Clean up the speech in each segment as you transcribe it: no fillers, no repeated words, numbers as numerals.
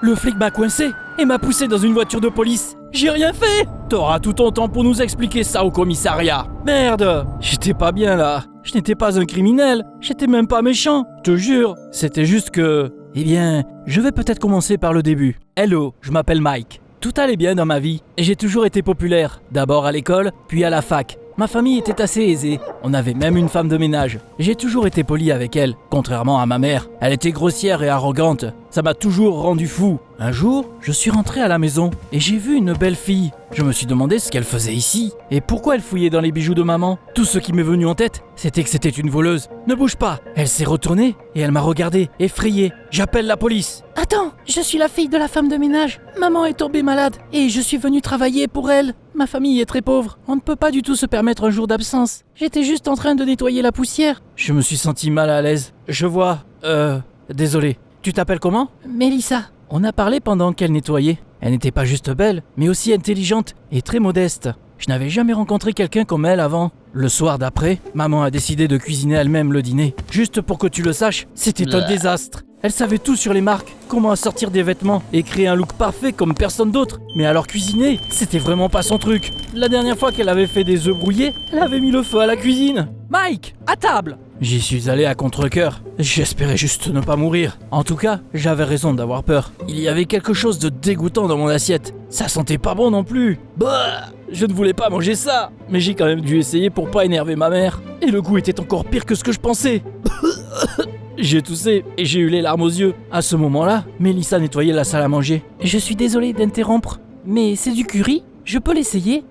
Le flic m'a coincé et m'a poussé dans une voiture de police. J'ai rien fait. T'auras tout ton temps pour nous expliquer ça au commissariat. Merde, j'étais pas bien là. Je n'étais pas un criminel, j'étais même pas méchant. Je te jure, c'était juste que... Eh bien, je vais peut-être commencer par le début. Hello, je m'appelle Mike. Tout allait bien dans ma vie et j'ai toujours été populaire. D'abord à l'école, puis à la fac. Ma famille était assez aisée, on avait même une femme de ménage. J'ai toujours été poli avec elle, contrairement à ma mère. Elle était grossière et arrogante, ça m'a toujours rendu fou. Un jour, je suis rentré à la maison et j'ai vu une belle fille. Je me suis demandé ce qu'elle faisait ici et pourquoi elle fouillait dans les bijoux de maman. Tout ce qui m'est venu en tête, c'était que c'était une voleuse. Ne bouge pas. Elle s'est retournée et elle m'a regardé, effrayée. J'appelle la police. Attends, je suis la fille de la femme de ménage. Maman est tombée malade et je suis venue travailler pour elle. Ma famille est très pauvre. On ne peut pas du tout se permettre un jour d'absence. J'étais juste en train de nettoyer la poussière. Je me suis senti mal à l'aise. Je vois... Désolé. Tu t'appelles comment ? Mélissa. On a parlé pendant qu'elle nettoyait. Elle n'était pas juste belle, mais aussi intelligente et très modeste. Je n'avais jamais rencontré quelqu'un comme elle avant. Le soir d'après, maman a décidé de cuisiner elle-même le dîner. Juste pour que tu le saches, c'était un désastre. Elle savait tout sur les marques, comment assortir des vêtements et créer un look parfait comme personne d'autre. Mais alors cuisiner, c'était vraiment pas son truc. La dernière fois qu'elle avait fait des œufs brouillés, elle avait mis le feu à la cuisine. Mike, à table! J'y suis allé à contre-cœur. J'espérais juste ne pas mourir. En tout cas, j'avais raison d'avoir peur. Il y avait quelque chose de dégoûtant dans mon assiette. Ça sentait pas bon non plus. Bah, je ne voulais pas manger ça. Mais j'ai quand même dû essayer pour pas énerver ma mère. Et le goût était encore pire que ce que je pensais. J'ai toussé et j'ai eu les larmes aux yeux. À ce moment-là, Mélissa nettoyait la salle à manger. Je suis désolée d'interrompre, mais c'est du curry. Je peux l'essayer?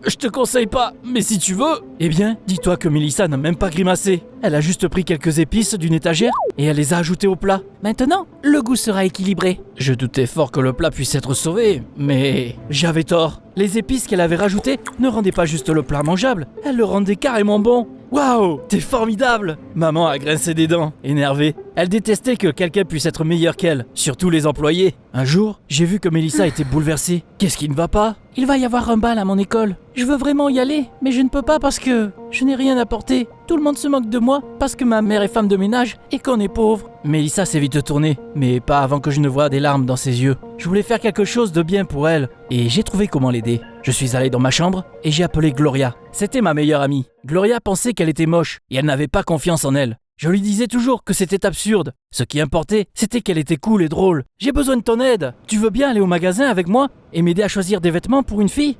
Je te conseille pas, mais si tu veux... Eh bien, dis-toi que Mélissa n'a même pas grimacé. Elle a juste pris quelques épices d'une étagère et elle les a ajoutées au plat. Maintenant, le goût sera équilibré. Je doutais fort que le plat puisse être sauvé, mais j'avais tort. Les épices qu'elle avait rajoutées ne rendaient pas juste le plat mangeable, elles le rendaient carrément bon. Waouh, t'es formidable! Maman a grincé des dents, énervée. Elle détestait que quelqu'un puisse être meilleur qu'elle, surtout les employés. Un jour, j'ai vu que Mélissa était bouleversée. Qu'est-ce qui ne va pas? Il va y avoir un bal à mon école. Je veux vraiment y aller, mais je ne peux pas parce que je n'ai rien apporté. Tout le monde se moque de moi parce que ma mère est femme de ménage et qu'on est pauvre. Mélissa s'est vite tournée, mais pas avant que je ne voie des larmes dans ses yeux. Je voulais faire quelque chose de bien pour elle, et j'ai trouvé comment l'aider. Je suis allé dans ma chambre et j'ai appelé Gloria. C'était ma meilleure amie. Gloria pensait qu'elle était moche et elle n'avait pas confiance en elle. Je lui disais toujours que c'était absurde. Ce qui importait, c'était qu'elle était cool et drôle. J'ai besoin de ton aide. Tu veux bien aller au magasin avec moi et m'aider à choisir des vêtements pour une fille?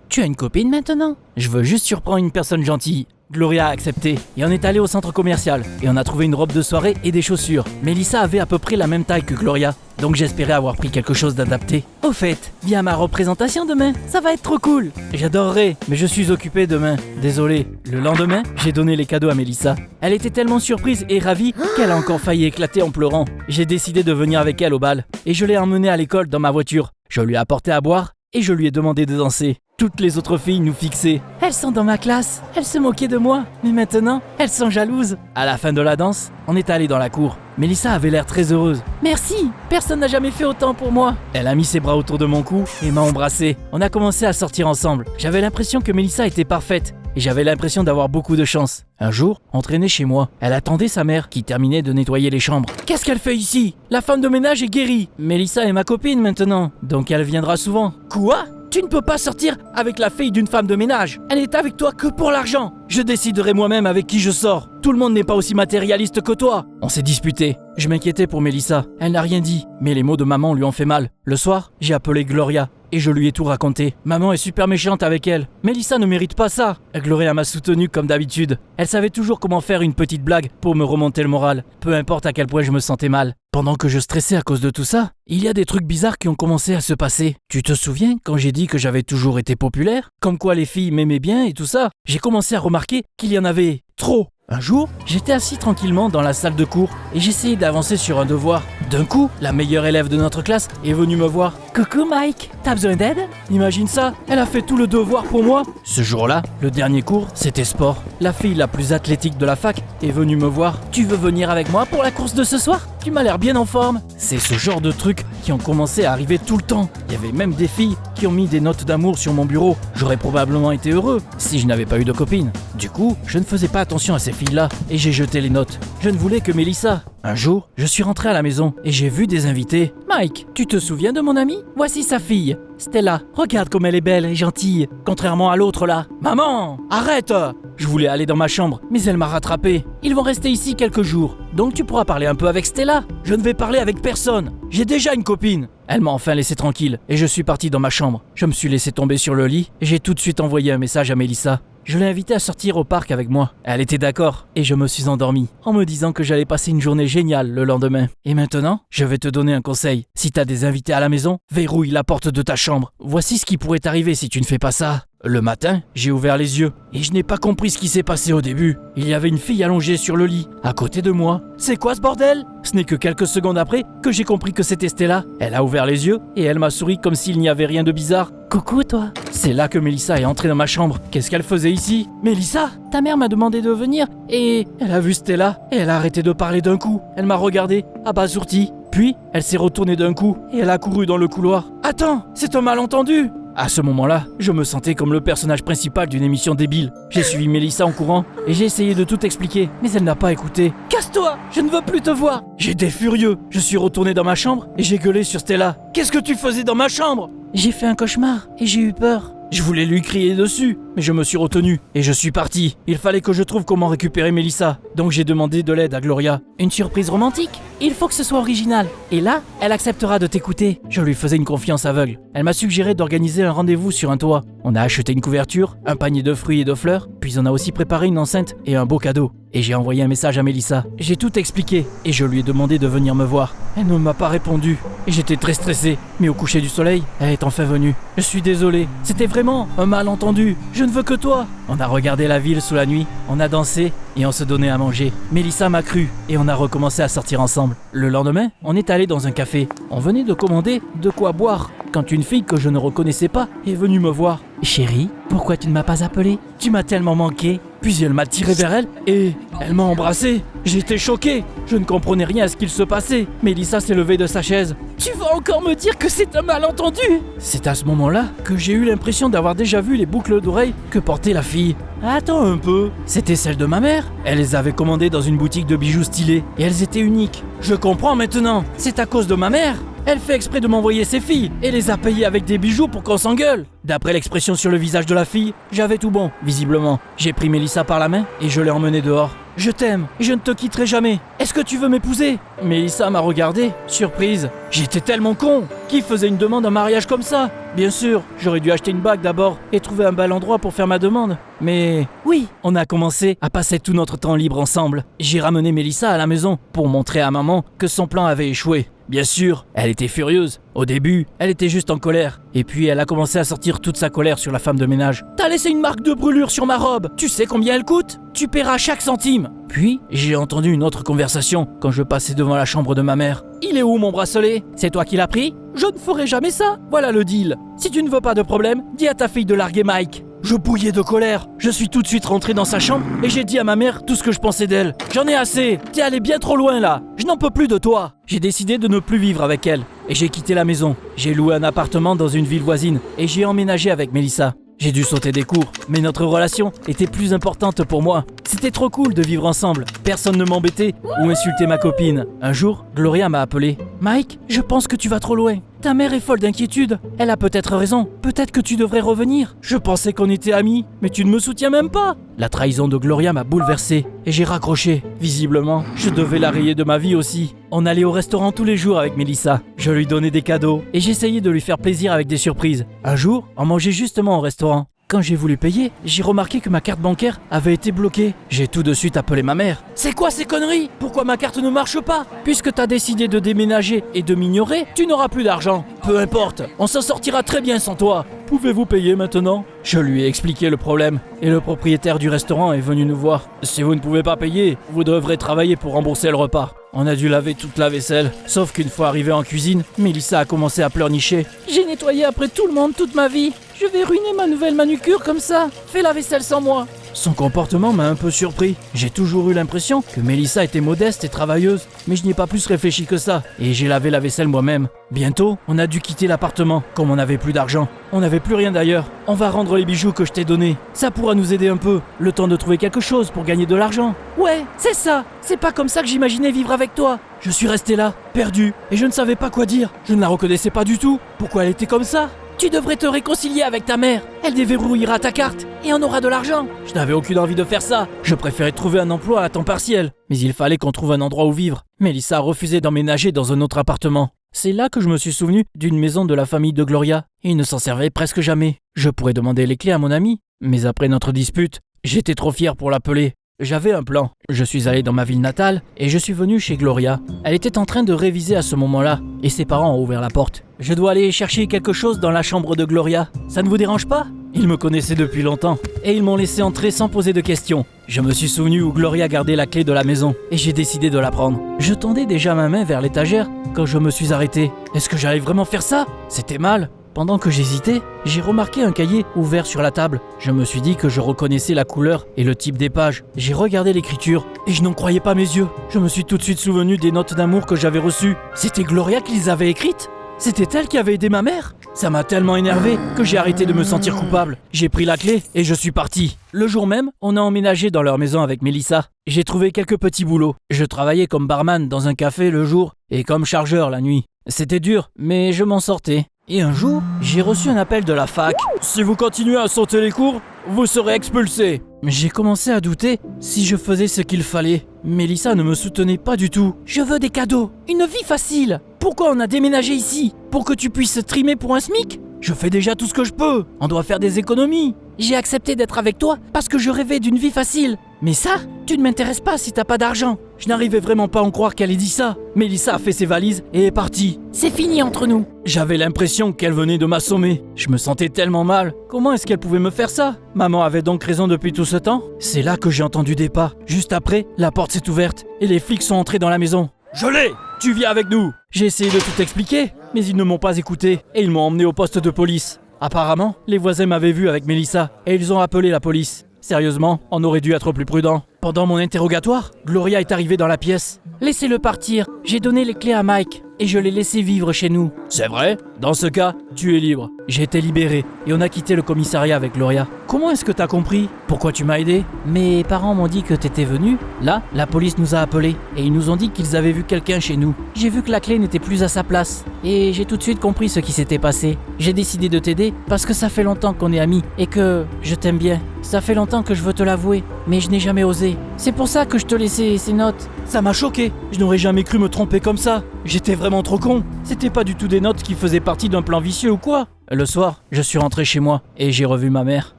Tu as une copine maintenant? Je veux juste surprendre une personne gentille. Gloria a accepté et on est allé au centre commercial et on a trouvé une robe de soirée et des chaussures. Mélissa avait à peu près la même taille que Gloria, donc j'espérais avoir pris quelque chose d'adapté. Au fait, viens à ma représentation demain, ça va être trop cool. J'adorerais, mais je suis occupé demain. Désolé. Le lendemain, j'ai donné les cadeaux à Mélissa. Elle était tellement surprise et ravie qu'elle a encore failli éclater en pleurant. J'ai décidé de venir avec elle au bal et je l'ai emmenée à l'école dans ma voiture. Je lui ai apporté à boire et je lui ai demandé de danser. Toutes les autres filles nous fixaient. Elles sont dans ma classe, elles se moquaient de moi, mais maintenant, elles sont jalouses. À la fin de la danse, on est allé dans la cour. Mélissa avait l'air très heureuse. Merci, personne n'a jamais fait autant pour moi. Elle a mis ses bras autour de mon cou et m'a embrassé. On a commencé à sortir ensemble. J'avais l'impression que Mélissa était parfaite et j'avais l'impression d'avoir beaucoup de chance. Un jour, on traînait chez moi. Elle attendait sa mère qui terminait de nettoyer les chambres. Qu'est-ce qu'elle fait ici? La femme de ménage est guérie. Mélissa est ma copine maintenant, donc elle viendra souvent. Quoi? Tu ne peux pas sortir avec la fille d'une femme de ménage. Elle est avec toi que pour l'argent. Je déciderai moi-même avec qui je sors. Tout le monde n'est pas aussi matérialiste que toi. On s'est disputé. Je m'inquiétais pour Mélissa. Elle n'a rien dit, mais les mots de maman lui ont fait mal. Le soir, j'ai appelé Gloria et je lui ai tout raconté. Maman est super méchante avec elle. Mélissa ne mérite pas ça. Gloria m'a soutenu comme d'habitude. Elle savait toujours comment faire une petite blague pour me remonter le moral, peu importe à quel point je me sentais mal. Pendant que je stressais à cause de tout ça, il y a des trucs bizarres qui ont commencé à se passer. Tu te souviens quand j'ai dit que j'avais toujours été populaire? Comme quoi les filles m'aimaient bien et tout ça? J'ai commencé à remarquer qu'il y en avait trop. Un jour, j'étais assis tranquillement dans la salle de cours et j'essayais d'avancer sur un devoir. D'un coup, la meilleure élève de notre classe est venue me voir. Coucou Mike, t'as besoin d'aide? Imagine ça, elle a fait tout le devoir pour moi. Ce jour-là, le dernier cours, c'était sport. La fille la plus athlétique de la fac est venue me voir. Tu veux venir avec moi pour la course de ce soir? Tu m'as l'air bien en forme. C'est ce genre de trucs qui ont commencé à arriver tout le temps. Il y avait même des filles qui ont mis des notes d'amour sur mon bureau. J'aurais probablement été heureux si je n'avais pas eu de copine. Du coup, je ne faisais pas attention à ces filles-là et j'ai jeté les notes. Je ne voulais que Mélissa. Un jour, je suis rentré à la maison et j'ai vu des invités. Mike, tu te souviens de mon ami? Voici sa fille, Stella. Regarde comme elle est belle et gentille, contrairement à l'autre là. Maman, arrête! Je voulais aller dans ma chambre, mais elle m'a rattrapé. Ils vont rester ici quelques jours, donc tu pourras parler un peu avec Stella. Je ne vais parler avec personne. J'ai déjà une copine. Elle m'a enfin laissé tranquille et je suis parti dans ma chambre. Je me suis laissé tomber sur le lit et j'ai tout de suite envoyé un message à Mélissa. Je l'ai invitée à sortir au parc avec moi. Elle était d'accord et je me suis endormi en me disant que j'allais passer une journée géniale le lendemain. Et maintenant, je vais te donner un conseil. Si t'as des invités à la maison, verrouille la porte de ta chambre. Voici ce qui pourrait t'arriver si tu ne fais pas ça. Le matin, j'ai ouvert les yeux et je n'ai pas compris ce qui s'est passé au début. Il y avait une fille allongée sur le lit, à côté de moi. C'est quoi ce bordel? Ce n'est que quelques secondes après que j'ai compris que c'était Stella. Elle a ouvert les yeux et elle m'a souri comme s'il n'y avait rien de bizarre. Coucou toi. C'est là que Mélissa est entrée dans ma chambre. Qu'est-ce qu'elle faisait ici? Mélissa? Ta mère m'a demandé de venir et... Elle a vu Stella et elle a arrêté de parler d'un coup. Elle m'a regardé, abasourdi. Puis, elle s'est retournée d'un coup et elle a couru dans le couloir. Attends, c'est un malentendu! À ce moment-là, je me sentais comme le personnage principal d'une émission débile. J'ai suivi Mélissa en courant et j'ai essayé de tout expliquer, mais elle n'a pas écouté. Casse-toi, je ne veux plus te voir. J'étais furieux. Je suis retourné dans ma chambre et j'ai gueulé sur Stella. Qu'est-ce que tu faisais dans ma chambre? J'ai fait un cauchemar et j'ai eu peur. Je voulais lui crier dessus, mais je me suis retenu et je suis parti. Il fallait que je trouve comment récupérer Mélissa, donc j'ai demandé de l'aide à Gloria. Une surprise romantique? Il faut que ce soit original. Et là, elle acceptera de t'écouter. Je lui faisais une confiance aveugle. Elle m'a suggéré d'organiser un rendez-vous sur un toit. On a acheté une couverture, un panier de fruits et de fleurs, puis on a aussi préparé une enceinte et un beau cadeau. Et j'ai envoyé un message à Mélissa. J'ai tout expliqué et je lui ai demandé de venir me voir. Elle ne m'a pas répondu et j'étais très stressé. Mais au coucher du soleil, elle est enfin venue. Je suis désolé, c'était vraiment un malentendu. Je ne veux que toi. On a regardé la ville sous la nuit, on a dansé et on se donnait à manger. Mélissa m'a cru et on a recommencé à sortir ensemble. Le lendemain, on est allé dans un café. On venait de commander de quoi boire quand une fille que je ne reconnaissais pas est venue me voir. Chérie, pourquoi tu ne m'as pas appelé? Tu m'as tellement manqué. Puis elle m'a tiré vers elle et elle m'a embrassé. J'étais choqué. Je ne comprenais rien à ce qu'il se passait. Mélissa s'est levée de sa chaise. Tu vas encore me dire que c'est un malentendu? C'est à ce moment-là que j'ai eu l'impression d'avoir déjà vu les boucles d'oreilles que portait la fille. Attends un peu. C'était celles de ma mère. Elle les avait commandées dans une boutique de bijoux stylés et elles étaient uniques. Je comprends maintenant. C'est à cause de ma mère. Elle fait exprès de m'envoyer ses filles et les a payées avec des bijoux pour qu'on s'engueule. D'après l'expression sur le visage de la fille, j'avais tout bon, visiblement. J'ai pris Mélissa par la main et je l'ai emmenée dehors. Je t'aime et je ne te quitterai jamais. Est-ce que tu veux m'épouser? Mélissa m'a regardé, surprise. J'étais tellement con. Qui faisait une demande en mariage comme ça? Bien sûr, j'aurais dû acheter une bague d'abord et trouver un bel endroit pour faire ma demande. Mais oui, on a commencé à passer tout notre temps libre ensemble. J'ai ramené Mélissa à la maison pour montrer à maman que son plan avait échoué. Bien sûr, elle était furieuse. Au début, elle était juste en colère. Et puis elle a commencé à sortir toute sa colère sur la femme de ménage. T'as laissé une marque de brûlure sur ma robe. Tu sais combien elle coûte? Tu paieras chaque centime. Puis, j'ai entendu une autre conversation quand je passais devant la chambre de ma mère. Il est où mon bracelet? C'est toi qui l'as pris? Je ne ferai jamais ça. Voilà le deal. Si tu ne veux pas de problème, dis à ta fille de larguer Mike. Je bouillais de colère. Je suis tout de suite rentré dans sa chambre et j'ai dit à ma mère tout ce que je pensais d'elle. J'en ai assez. T'es allé bien trop loin là. Je n'en peux plus de toi. J'ai décidé de ne plus vivre avec elle et j'ai quitté la maison. J'ai loué un appartement dans une ville voisine et j'ai emménagé avec Mélissa. J'ai dû sauter des cours, mais notre relation était plus importante pour moi. C'était trop cool de vivre ensemble. Personne ne m'embêtait ou insultait ma copine. Un jour, Gloria m'a appelé. Mike, je pense que tu vas trop loin. Ta mère est folle d'inquiétude. Elle a peut-être raison. Peut-être que tu devrais revenir. Je pensais qu'on était amis, mais tu ne me soutiens même pas. La trahison de Gloria m'a bouleversé et j'ai raccroché. Visiblement, je devais la rayer de ma vie aussi. On allait au restaurant tous les jours avec Mélissa. Je lui donnais des cadeaux et j'essayais de lui faire plaisir avec des surprises. Un jour, on mangeait justement au restaurant. Quand j'ai voulu payer, j'ai remarqué que ma carte bancaire avait été bloquée. J'ai tout de suite appelé ma mère. C'est quoi ces conneries? Pourquoi ma carte ne marche pas? Puisque t'as décidé de déménager et de m'ignorer, tu n'auras plus d'argent. Peu importe, on s'en sortira très bien sans toi. Pouvez-vous payer maintenant? Je lui ai expliqué le problème et le propriétaire du restaurant est venu nous voir. Si vous ne pouvez pas payer, vous devrez travailler pour rembourser le repas. On a dû laver toute la vaisselle, sauf qu'une fois arrivé en cuisine, Mélissa a commencé à pleurnicher. J'ai nettoyé après tout le monde toute ma vie. Je vais ruiner ma nouvelle manucure comme ça. Fais la vaisselle sans moi. Son comportement m'a un peu surpris. J'ai toujours eu l'impression que Mélissa était modeste et travailleuse, mais je n'y ai pas plus réfléchi que ça, et j'ai lavé la vaisselle moi-même. Bientôt, on a dû quitter l'appartement, comme on n'avait plus d'argent. On n'avait plus rien d'ailleurs. On va rendre les bijoux que je t'ai donnés. Ça pourra nous aider un peu, le temps de trouver quelque chose pour gagner de l'argent. Ouais, c'est ça. C'est pas comme ça que j'imaginais vivre avec toi. Je suis resté là, perdu, et je ne savais pas quoi dire. Je ne la reconnaissais pas du tout. Pourquoi elle était comme ça ? Tu devrais te réconcilier avec ta mère. Elle déverrouillera ta carte et on aura de l'argent. Je n'avais aucune envie de faire ça. Je préférais trouver un emploi à temps partiel. Mais il fallait qu'on trouve un endroit où vivre. Mélissa a refusé d'emménager dans un autre appartement. C'est là que je me suis souvenu d'une maison de la famille de Gloria. Et il ne s'en servait presque jamais. Je pourrais demander les clés à mon ami. Mais après notre dispute, j'étais trop fier pour l'appeler. J'avais un plan. Je suis allé dans ma ville natale et je suis venu chez Gloria. Elle était en train de réviser à ce moment-là et ses parents ont ouvert la porte. Je dois aller chercher quelque chose dans la chambre de Gloria. Ça ne vous dérange pas ? Ils me connaissaient depuis longtemps et ils m'ont laissé entrer sans poser de questions. Je me suis souvenu où Gloria gardait la clé de la maison et j'ai décidé de la prendre. Je tendais déjà ma main vers l'étagère quand je me suis arrêté. Est-ce que j'allais vraiment faire ça ? C'était mal. Pendant que j'hésitais, j'ai remarqué un cahier ouvert sur la table. Je me suis dit que je reconnaissais la couleur et le type des pages. J'ai regardé l'écriture et je n'en croyais pas mes yeux. Je me suis tout de suite souvenu des notes d'amour que j'avais reçues. C'était Gloria qui les avait écrites ? C'était elle qui avait aidé ma mère ? Ça m'a tellement énervé que j'ai arrêté de me sentir coupable. J'ai pris la clé et je suis parti. Le jour même, on a emménagé dans leur maison avec Mélissa. J'ai trouvé quelques petits boulots. Je travaillais comme barman dans un café le jour et comme chargeur la nuit. C'était dur, mais je m'en sortais. Et un jour, j'ai reçu un appel de la fac. Si vous continuez à sauter les cours, vous serez expulsé. J'ai commencé à douter si je faisais ce qu'il fallait. Mélissa ne me soutenait pas du tout. Je veux des cadeaux, une vie facile. Pourquoi on a déménagé ici ? Pour que tu puisses trimer pour un SMIC ? Je fais déjà tout ce que je peux. On doit faire des économies. J'ai accepté d'être avec toi parce que je rêvais d'une vie facile. Mais ça, tu ne m'intéresses pas si t'as pas d'argent. Je n'arrivais vraiment pas à en croire qu'elle ait dit ça. Mélissa a fait ses valises et est partie. C'est fini entre nous. J'avais l'impression qu'elle venait de m'assommer. Je me sentais tellement mal. Comment est-ce qu'elle pouvait me faire ça ? Maman avait donc raison depuis tout ce temps ? C'est là que j'ai entendu des pas. Juste après, la porte s'est ouverte et les flics sont entrés dans la maison. Je l'ai ! Tu viens avec nous ! J'ai essayé de tout expliquer, mais ils ne m'ont pas écouté et ils m'ont emmené au poste de police. Apparemment, les voisins m'avaient vu avec Mélissa et ils ont appelé la police. Sérieusement, on aurait dû être plus prudent. Pendant mon interrogatoire, Gloria est arrivée dans la pièce. Laissez-le partir. J'ai donné les clés à Mike et je l'ai laissé vivre chez nous. C'est vrai ? Dans ce cas, tu es libre. J'ai été libéré et on a quitté le commissariat avec Gloria. Comment est-ce que t'as compris ? Pourquoi tu m'as aidé ? Mes parents m'ont dit que t'étais venu. Là, la police nous a appelés et ils nous ont dit qu'ils avaient vu quelqu'un chez nous. J'ai vu que la clé n'était plus à sa place et j'ai tout de suite compris ce qui s'était passé. J'ai décidé de t'aider parce que ça fait longtemps qu'on est amis et que je t'aime bien. Ça fait longtemps que je veux te l'avouer, mais je n'ai jamais osé. C'est pour ça que je te laissais ces notes. Ça m'a choqué. Je n'aurais jamais cru me tromper comme ça. J'étais vraiment trop con. C'était pas du tout des notes qui faisaient partie d'un plan vicieux ou quoi. Le soir, je suis rentré chez moi et j'ai revu ma mère.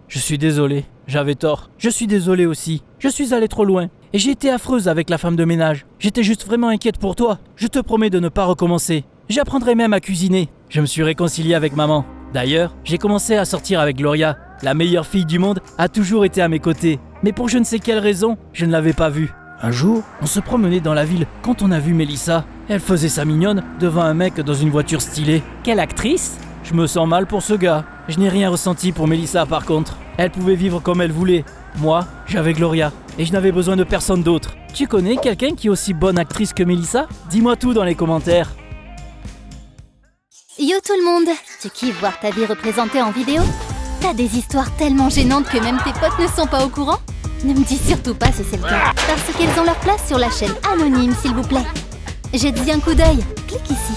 Je suis désolé, j'avais tort. Je suis désolé aussi. Je suis allé trop loin et j'ai été affreuse avec la femme de ménage. J'étais juste vraiment inquiète pour toi. Je te promets de ne pas recommencer. J'apprendrai même à cuisiner. Je me suis réconcilié avec maman. D'ailleurs, j'ai commencé à sortir avec Gloria. La meilleure fille du monde a toujours été à mes côtés. Mais pour je ne sais quelle raison, je ne l'avais pas vue. Un jour, on se promenait dans la ville quand on a vu Mélissa. Elle faisait sa mignonne devant un mec dans une voiture stylée. Quelle actrice ? Je me sens mal pour ce gars. Je n'ai rien ressenti pour Mélissa par contre. Elle pouvait vivre comme elle voulait. Moi, j'avais Gloria et je n'avais besoin de personne d'autre. Tu connais quelqu'un qui est aussi bonne actrice que Mélissa ? Dis-moi tout dans les commentaires. Yo tout le monde! Tu kiffes voir ta vie représentée en vidéo? T'as des histoires tellement gênantes que même tes potes ne sont pas au courant? Ne me dis surtout pas si c'est le cas, parce qu'elles ont leur place sur la chaîne anonyme s'il vous plaît. Jette-y un coup d'œil, clique ici.